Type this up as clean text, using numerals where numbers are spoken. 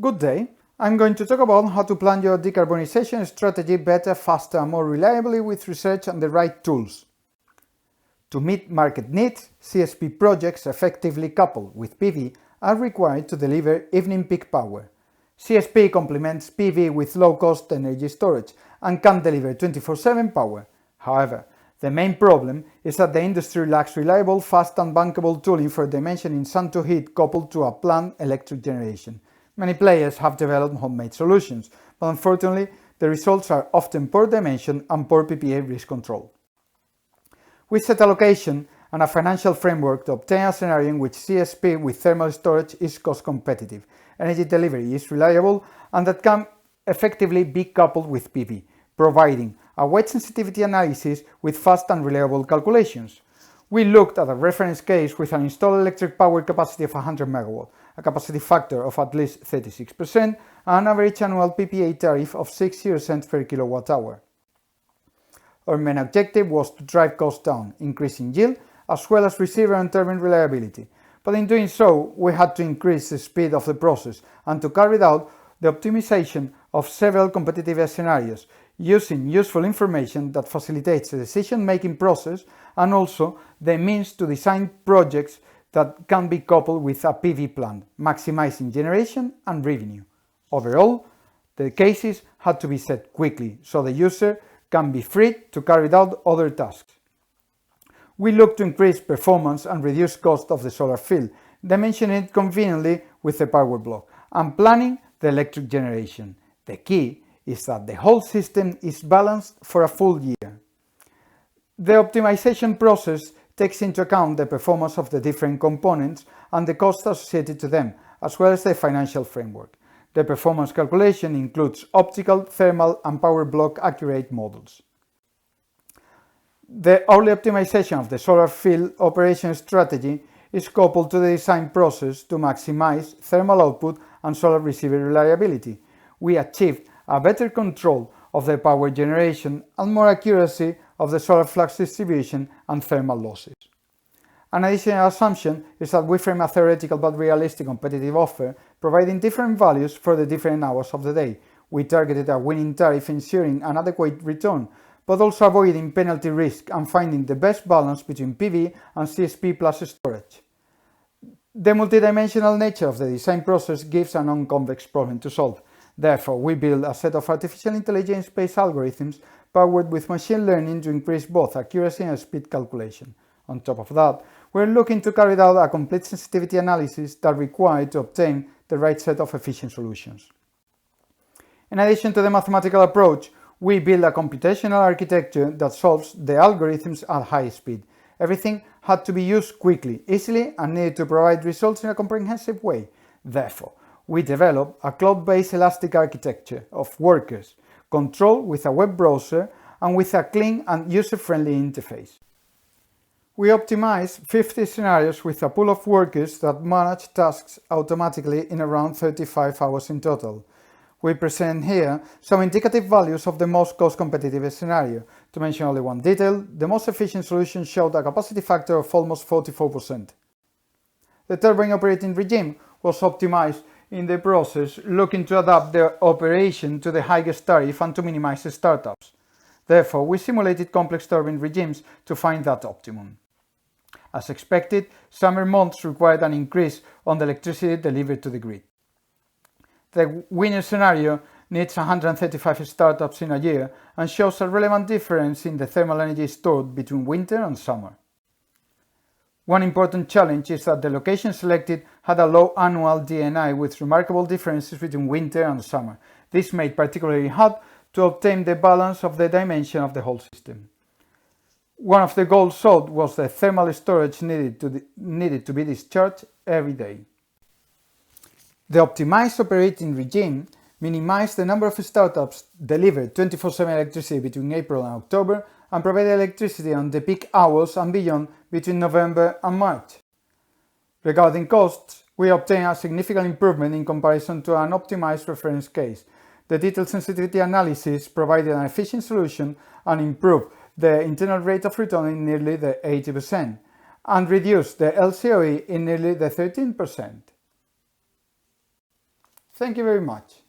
Good day. I'm going to talk about how to plan your decarbonization strategy better, faster, and more reliably with research and the right tools. To meet market needs, CSP projects effectively coupled with PV are required to deliver evening peak power. CSP complements PV with low-cost energy storage and can deliver 24/7 power. However, the main problem is that the industry lacks reliable, fast and bankable tooling for dimensioning sun to heat coupled to a planned electric generation. Many players have developed homemade solutions, but unfortunately, the results are often poor dimension and poor PPA risk control. We set allocation and a financial framework to obtain a scenario in which CSP with thermal storage is cost competitive, energy delivery is reliable, and that can effectively be coupled with PV, providing a weight sensitivity analysis with fast and reliable calculations. We looked at a reference case with an installed electric power capacity of 100 MW, a capacity factor of at least 36%, and an average annual PPA tariff of 60 cents per kilowatt-hour. Our main objective was to drive costs down, increasing yield, as well as receiver and turbine reliability. But in doing so, we had to increase the speed of the process and to carry out the optimization of several competitive scenarios, using useful information that facilitates the decision-making process and also the means to design projects that can be coupled with a PV plant, maximizing generation and revenue. Overall, the cases had to be set quickly so the user can be freed to carry out other tasks. We look to increase performance and reduce cost of the solar field, dimensioning it conveniently with the power block, and planning the electric generation. The key is that the whole system is balanced for a full year. The optimization process takes into account the performance of the different components and the cost associated to them, as well as the financial framework. The performance calculation includes optical, thermal, and power block accurate models. The early optimization of the solar field operation strategy is coupled to the design process to maximize thermal output and solar receiver reliability. We achieved a better control of the power generation and more accuracy of the solar flux distribution and thermal losses. An additional assumption is that we frame a theoretical but realistic competitive offer, providing different values for the different hours of the day. We targeted a winning tariff ensuring an adequate return, but also avoiding penalty risk and finding the best balance between PV and CSP plus storage. The multidimensional nature of the design process gives a non-convex problem to solve. Therefore, we build a set of artificial intelligence-based algorithms powered with machine learning to increase both accuracy and speed calculation. On top of that, we're looking to carry out a complete sensitivity analysis that required to obtain the right set of efficient solutions. In addition to the mathematical approach, we build a computational architecture that solves the algorithms at high speed. Everything had to be used quickly, easily, and needed to provide results in a comprehensive way. Therefore, we developed a cloud-based elastic architecture of workers, controlled with a web browser and with a clean and user-friendly interface. We optimized 50 scenarios with a pool of workers that manage tasks automatically in around 35 hours in total. We present here some indicative values of the most cost-competitive scenario. To mention only one detail, the most efficient solution showed a capacity factor of almost 44%. The turbine operating regime was optimized in the process, looking to adapt the operation to the highest tariff and to minimize the startups. Therefore, we simulated complex turbine regimes to find that optimum. As expected, summer months required an increase on the electricity delivered to the grid. The winner scenario needs 135 startups in a year and shows a relevant difference in the thermal energy stored between winter and summer. One important challenge is that the location selected had a low annual DNI with remarkable differences between winter and summer. This made particularly hard to obtain the balance of the dimension of the whole system. One of the goals sought was the thermal storage needed to be discharged every day. The optimized operating regime minimized the number of startups, delivered 24/7 electricity between April and October, and provided electricity on the peak hours and beyond between November and March. Regarding costs, we obtained a significant improvement in comparison to an optimized reference case. The detailed sensitivity analysis provided an efficient solution and improved the internal rate of return in nearly the 80% and reduced the LCOE in nearly the 13%. Thank you very much.